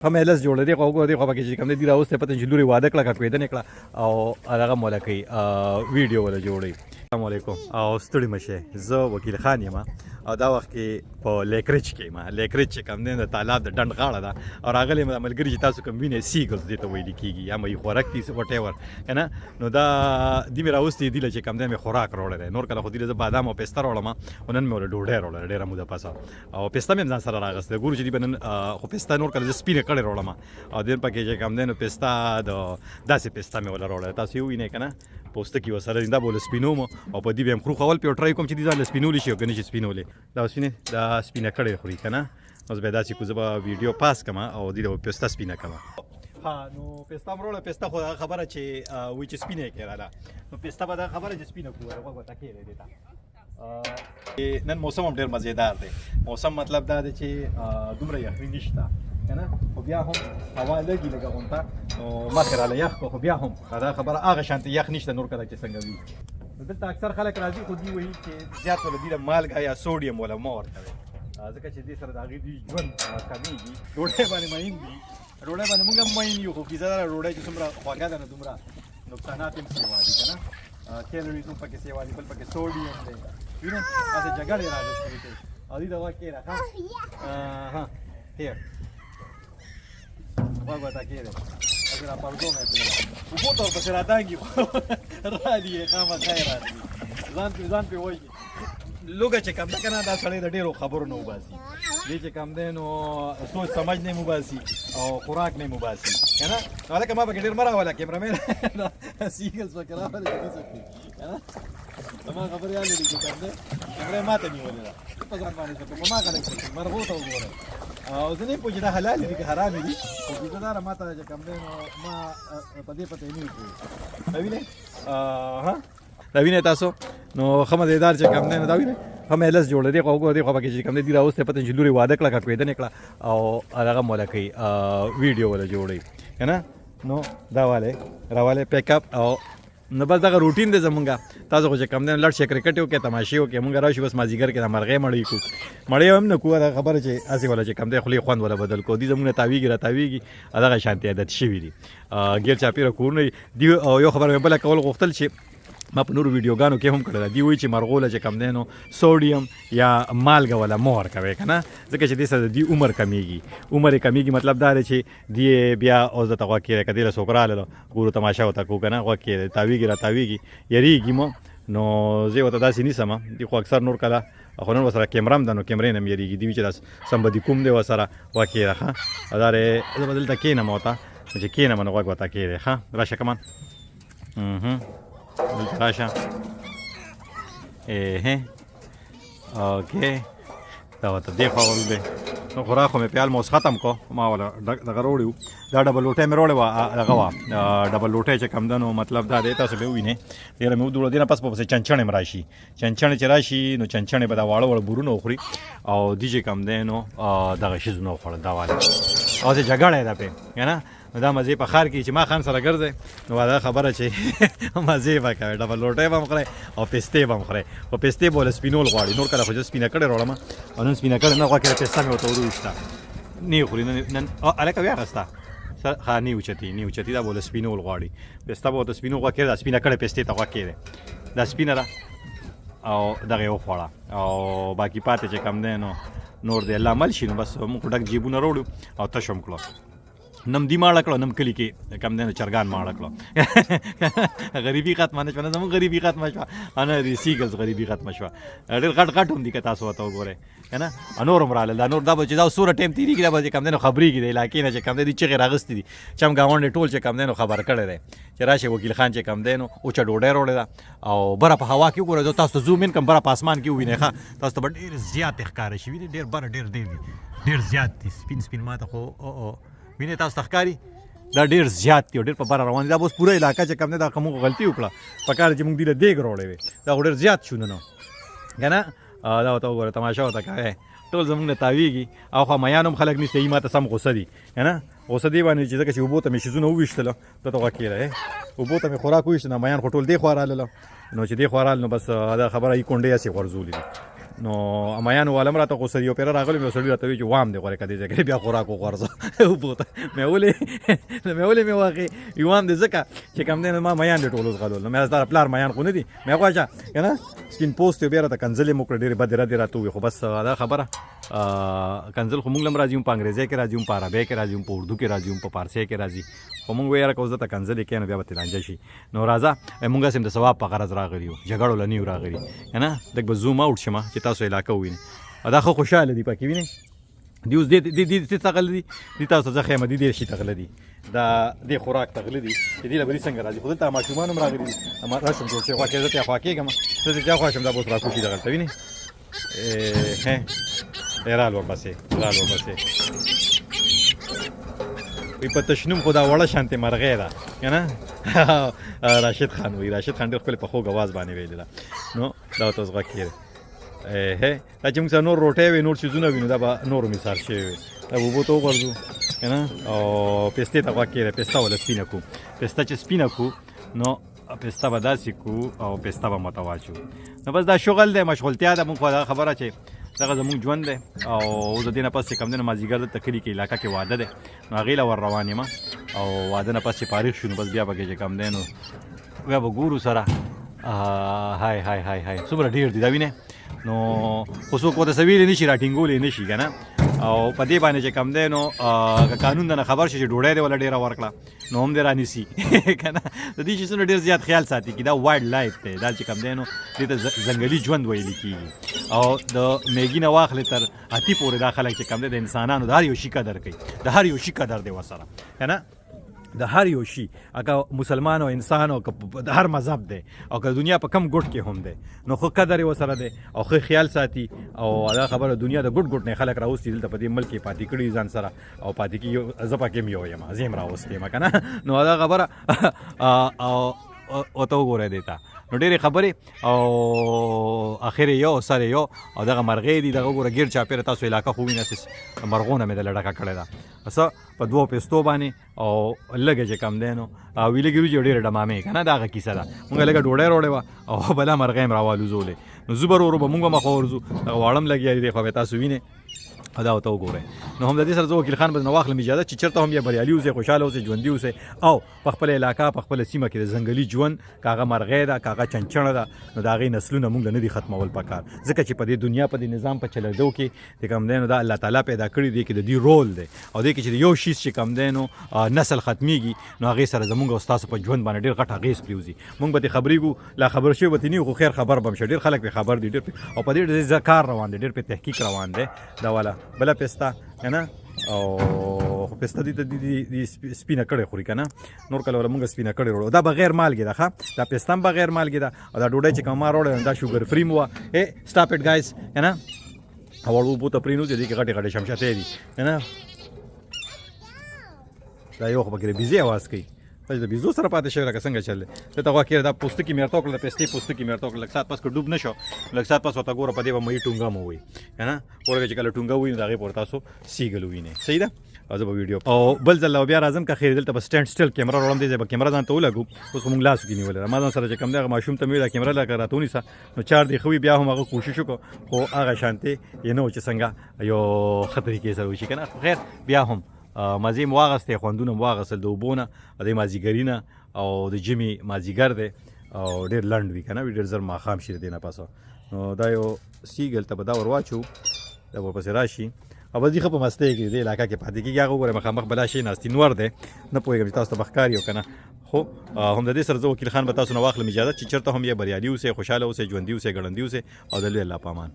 هم لس جوړ دی خو دی خو پکې چې کوم دی راوسته پته چې لوري واده کړه کټوي د نکړه او هغه مولا کوي ویډیو ولا جوړي. السلام علیکم او ستړي مشه زه وکیل خان یم او دا وخت کې په لیکریچ کې ما لیکریچ چې کوم دی د تالاب د ډنډ غاړه ده او راغلی ملګری چې تاسو کوم وینئ سیګلز دې ته ویل کېږي یا مې خوراک دي وټ ایور که نه نو دا دې مې راوستي دي چې کوم دی مې خوراک راوړی دی نور کله خو دې زه بادام او پسته راوړم او نن مې ورله ډوډۍ راوړله ډېره موده پسه او پسته مې هم ځان سره راغستی ګورو چې دې به نن خو پسته نور کله زه سپینې کړې راوړم او دې پکې چې کوم دی نو پسته د داسې پسته مې ورله راوړله تاسو یې ووینئ که نه پوستکی ورسره دا به له سپینوم او په دې به هم خورو خول پې ټرای کوم چې دې ځان له سپینولی شي او که نه شي سپینولی دا سپینې دا سپینه کړې خوري که نه اوس به یې داسې کو زه به ویډیو پاس کړم او دې به پسته سپینه کړم. ها نو پسته م راوړله پسته خو هغه خبره چې وایي چې سپینه یې کړله نو پسته به دا خبره چې سپینه کړو غوږ به تکې دی دې ته نن موسم هم ډېر مزېدار دی موسم مطلب دا دی چې دومره یخني نشته که نه خو بیا هم هوا لږي لږه غونته نو مخکې راله یخ خو بیا هم دا خبره هغه شانتې یخ نشته نور کله چې څنګه وي نو دلته اکثر خلک راځي خو دوی وایي چې زیات ولا دې له مالګه یا سوډیم ولا مه ورکوئ ځکه چې دې سره د هغې دوی ژوند کمېږي ډوډۍ باندې مین دي ډوډۍ باندې موږ هم مین یو خو فیصده ده ډوډۍ چې څومره خوږه ده نو دومره نقصانات هم سیوا دي که نه کیلوریز هم پکې سیوا دي بل پکې سوډیم دی وینئ داسې جګړې راغستې دي او دې دوا کېده ها هیر غوږ ورته کېدی هسې را پردو مې کړله اوبو ته ورپسې راتانګي رالي یې خامخا یې راتلي ځان پې وایي لوږه چې کم ده که نه دا سړی د ډېرو خبرو نه وباسي دې چې کم دی نو سوچ سمج نه یې وباسي او خوراک نه یې وباسي که نه نو هلکه ما پکې ډېر مه راوله کیمرامین سیګلز پکې راولې چې څه کړي که نه زما خبرې یاد لري چې کم دی کیمره یې ماته نیولې ده په ځان باندې څه کوم ما خلک څه کوي مرغو ته وګوره او زه نه پوه چې دا حلال دي که حرام دي خو کیسه داره ما ته چې کم دی نو ما په دې پته یې نه وي پوه دا وینئ ها دا وینئ تاسو نو ښه مزېدار چې کم دی نو دا وینئ ښه مې لس جوړ دی خو وګوره دی خو پکې چې کم دی دې راوستی پته چې لورې واده کړه کټوېده نه کړه او هغه مولا کوي ویډیو ولا جوړوي که نه نو دا والی راوالی پیک اپ او نو بس دغه روټین دی زمونږ تاسو خو چې کم دی لړ شي کرکټ وکړئ تماشې وکړئ مونږ راشو بس مازدیګر کې د مرغۍ مړۍ کوو مړۍ هم نه کوو دا خبره چې هسې ولا چې کم دی خولې خوند ولا بدل کوو دوی زمونږ نه تاویږي را تاویږي دغه شانتې عادت شوي دي ګیر چاپېره کورونه دي یو خبره مې بله کول غوښتل چې ما په نورو ویډیوګانو کې هم کړې ده دوی وایي چې مرغو له چې کم دی نو سوډیم یا مالګه ولا مه ورکوئ که نه ځکه چې دې سره د دوی عمر کمیږي عمر یې کمیږي مطلب دا دی چې دې بیا اوس درته غوږ کېدی که دې له څوک راغله ګورو تماشه ورته کوو که نه غوږ کېدی تاویږي را تاویږي یریږي مو نو زه یې ورته داسې نیسم دي خو اکثر نور کله خو نن ورسره کیمره هم ده نو کیمرې نه هم یریږي دوی چې دا سمبدي کوم دی ورسره غوږ کېده ښه دا زه به دلته کښېنم ورته چې کښېنم نو غوږ ورته کېدی ښه راشه کمان دلته راشه اوکې دا ورته دې خوا ول دی نو خوراک خو مې پیال مې اوس ختم کو ما وله دغه راوړي وو دا ډبل لوټۍ مې راوړې وه دغه وه ډبل لوټۍ چې کم ده نو مطلب دا دی تاسو به ووینئ ډېره مې ودوړه دې نه پس به پسې چنچڼې م راشي چنچڼې چې راشي نو چنچڼې به دا واړه واړه بورونه وخوري او دې چې کم دی نو دغه شیزونه وخوړل دا والی او چې جګړی ده پې که نه نو دا مزې په ښار کې چې ما خان سره ګرځئ نو دا خبره چې مزې به کوئ ډبل لوټۍ به هم خورئ او پستې به هم خورئ خو پستې به له سپینول غواړي نور کله خو زه سپینه کړې راوړم او نن سپینه کړې نه غوږ کې پسته مې ورته ورویشته نه یې خوري نن هلکه ویې اخېسته ښه نه اوچتي دا به له سپینول غواړي پسته به ورته سپینو غوږ کېږي دا سپینه کړې پستې ته غوږ کېږي دا سپینه ده او دغه یې وخوړه او باقي پاتې چې کم دی نو نور دی الله عمل شي نو بس موږ ډک جیبونه راوړو او تش هم کړو نم دی ماړه کړو نم کلي کې کم دی نو چرګان ماړه کړو غریبي ختمه نه شوه نه زموږ غریبي ختمه شوه نه د سیګلز غریبي ختمه شوه ډېر غټ هم دي که تاسو ورته وګورئ که نه نور هم راغلل دا نور دا به چې دا سوره ټایم تېرېږي دا به چې کم دی نو خبرېږي د علاقې نه چې کم دی دوی چغې راغستې دي چمګاونډې ټول چې کم دی نو خبر کړی دی چې راشي وکیل خان چې کم دی نو اوچه ډوډۍ راوړې ده او بره په هوا کې وګورئ زه تاسو ته زوم ان کړم بره په اسمان کې ووینئ ښه تاسو ته به ډېر زیات ښکاره شوي دي ډېر بره ډېر زیات دي سپین ما ته خو وینئ تاسو ته ښکاري دا ډېر زیات دي او ډېر په بره روان دي دا به اوس پوره علاقه چې کم دی دا که موږ غلطي وکړه په کار چې موږ دوی له دیګ راوړی وې دا خو ډېر زیات شو نو که نه دا ورته وګوره تماشه ورته کوئ ټول زموږ نه تاویږي او خوا میان هم خلک نیسته ما ته سم غوسه دي که نه غوسه دې باندې چې ځکه چې اوبو ته مې شیزونه وویشتله ته غوږ کېده اوبو ته مې خوراک وویشته نو میان خو ټول دې خوا رالله نو چې دې خوا رال نو بس دا خبره یې کونډې هسې غورځولې دي نو امایانو والم راته غوسه یو پیر راغلی مې سړی راته وی چې وام دی غوړې کدي ځکه بیا خوراک وغورځه وبوته مې ولې مې واقع یو وام دې ځکه چې کم دی ما میان دې ټولو غلول نو مې زړه پلار میان خو نه دي مې غواړم کنه سپین پوسټ بیا راته کنځلې مو کړې ډېرې بد راته وي خو بس دا خبره کنځل خو موږ لم راځي په انګریزي کې راځي په عربي کې راځي په اردو کې راځي په فارسي کې راځي خو موږ ویره کوو ته کنځلې کې نه بیا به تلانجه شي نو راځه موږ سم د ثواب په غرض راغلی یو جګړو لنیو راغلی کنه دغه به زوم اوټ شمه چې تاسو علاقه وینئ دا خو خوشاله دي پکې وینئ دیوس دې تغلدي دي تاسو ځخه مدي دې شي تغلدي دا دې خوراک تغلدي دې له بلی څنګه راځي خو دلته ماشومان هم راغلي اما راشم چې خوا کې زته خوا کېګم ته ځا خوا شم دا بوت را کوشي دغلته وینئ رال ورپسې وی په تشنم خدا وړه شانتي مرغې ده کنه راشد خان ډېر خپل په خوږ आवाज باندې ویل نو دا تاسو غکیر دا چې موږ نور روټي وي نور چیزونه وینو دا به نور مثال شي دا وبو ته وګورځو کنه او پسته تا غکیر پسته ولا سپینه کو پسته چې سپینه کو نو پسته به داسې کو او پسته به متواچو نو بس دا شغل دی مشغولتیا ده موږ خبره چې دغه زموږ ژوند دی او د دې نه پس چې کم دی نو مازدیګر دلته کلي کې علاقه کې واده دی نو هغې له ور روان یم او واده نه پس چې فارغ شو نو بس بیا پکې چې کم دی نو بیا به ګورو سره های څومره ډېر دي دا وینې نو خو څوک ورته څه ویلی نه شي راټینګولی نه شي که نه او په دې باندې چې کم دی نو که قانون د نه خبر شي چې ډوډۍ دې ولا ډېره ورکړه نو هم دې رانیسي که نه د دې شیزونو ډېر زیات خیال ساتي چې دا وایلډ لایف دی دا چې کم دی نو دې ته ځنګلي ژوند ویلی کېږي او د میګي نه واخلې تر اتي پورې دا خلک چې کم دی د انسانانو د هر یو شي قدر کوي د هر یو شي قدر دی ورسره که نه د هر یو شي اګه مسلمان او انسان او د هر مذهب دی او که دنیا په کم ګوټ کې هم دی نو خو قدر یې ورسره دی او ښه خیال ساتي او دا خبره دنیا د ګوټ نه خلک راوستي دلته په دې ملک کې پاتې کړي ځان سره او پاتې کېږي زه پکې هم یو یم زه هم راوستی یم که نه نو دا خبره ورته وګورئ دې ته نو ډېرې خبرې او اخر یو سر یو او دغه مرغې دي دغه وګوره ګیر چاپېره تاسو علاقه خو وینئ مرغونه مې دله ډکه کړې ده څه په دوو پیستو باندې او لږه چې کم دی نو ویلې ګیرو چې ډېرې ډمامې که نه دا هغه کیسه ده مونږ لږه ډوډۍ روړې وه او بله مرغۍ هم راوالوزولې نو زه به ورو به مونږ به مخه ورځو دغه واړه هم لګیا دي خو به تاسو وینئ دا ورته وګورئ نو هم د دې سره زه وکیل خان به نه واخلم اجازه چې چېرته هم یا بریالي اوسئ خوشحاله اوسئ ژوندي اوسئ او په خپله علاقه په خپله سیمه کې د ځنګلي ژوند که هغه مرغۍ ده که هغه چنچڼه ده نو د هغې نسلونه مونږ له نه دي ختمول پکار ځکه چې په دې دنیا په دې نظام په چلېدو کې چې کوم دی نو دا الله تعالی پیدا کړي دی کې د دې رول دی او دې کې چې یو شیز چې کوم دی نو نسل ختمیږي نو هغې سره زمونږ او ستاسو په ژوند باندې ډېر غټ اغېز پرېوځي مونږ به دې خبرېږو لا خبر شوي به ترې نه یو خو خیر خبر به هم شه ډېر خلک پرې خبر دي ډېر او په دې ډېر کار روان دی ډېر پرې تحقیق روان دی دا والا بله پسته که نه او خو پسته دي ته دي سپینه کړې خوري که نه نور کله ولا مونږ سپینه کړې وړو دا بغیر مالګې ده ښه دا پسته هم بغیر مالګې ده او دا ډوډۍ چې کوم ما راوړې دا شوګر فري مو وه سټاپ اټ ګایز که نه وړ اوبو ته پرېنوځي دې کې غټې شمشتې دي که نه دا یو خو پکې بیزې اواز کوي د بیزو سره پاتې شوی لکه څنګه چل دی دلته غوا کېږي دا پوستکي مې ورته وکړل د پستې پوستکي مې ورته وکړل لږ ساعت پس که ډوب نه شو لږ ساعت پس ورته ګوره په دې به مې ټونګه مو ووایي که نه ورګه چې کله ټونګه ووایي نو د هغې پورې تاسو سیګل ووینئ صحیح ده او زه به ویډیو او بل ځل بیا راځم که خیر دلته به سټینډ سټل کیمره راوړم دې ځای به کیمره ځان ته ولګو اوس خو مونږ لاسو کې نیولې ده ما ځان سره چې کوم دی هغه ماشوم ته مې ویل کیمره لکه راته ونیسه نو چار دی ښه وي بیا هم هغه کوشش وکړو خو هغه شانتې یې نه و چې څنګه یو ښه طریقې سره وشي که نه خیر بیا هم مزې مو واغستې خوندونه مو واغستل د اوبو نه د ژمي نه او د ژمي مازدیګر دی او ډېر لنډ وي که نه ډېر زر ماښام شي د دې نه پسه نو دا یو سیګل ته به دا ور واچو دا به ورپسې راشي او بس دې ښه په مستۍ کې دې علاقه کې پاتې کېږي هغه وګورئ مخامخ بلا شی ناستي نور دی نه پوهېږم چې تاسو ته به ښکاري او که نه خو هم د دې سره زه وکیل خان به تاسو نه واخلم اجازه چې چېرته هم یا بریالي اوسئ خوشحاله اوسئ ژوندي اوسئ ګړندي اوسئ او د لوی الله په امان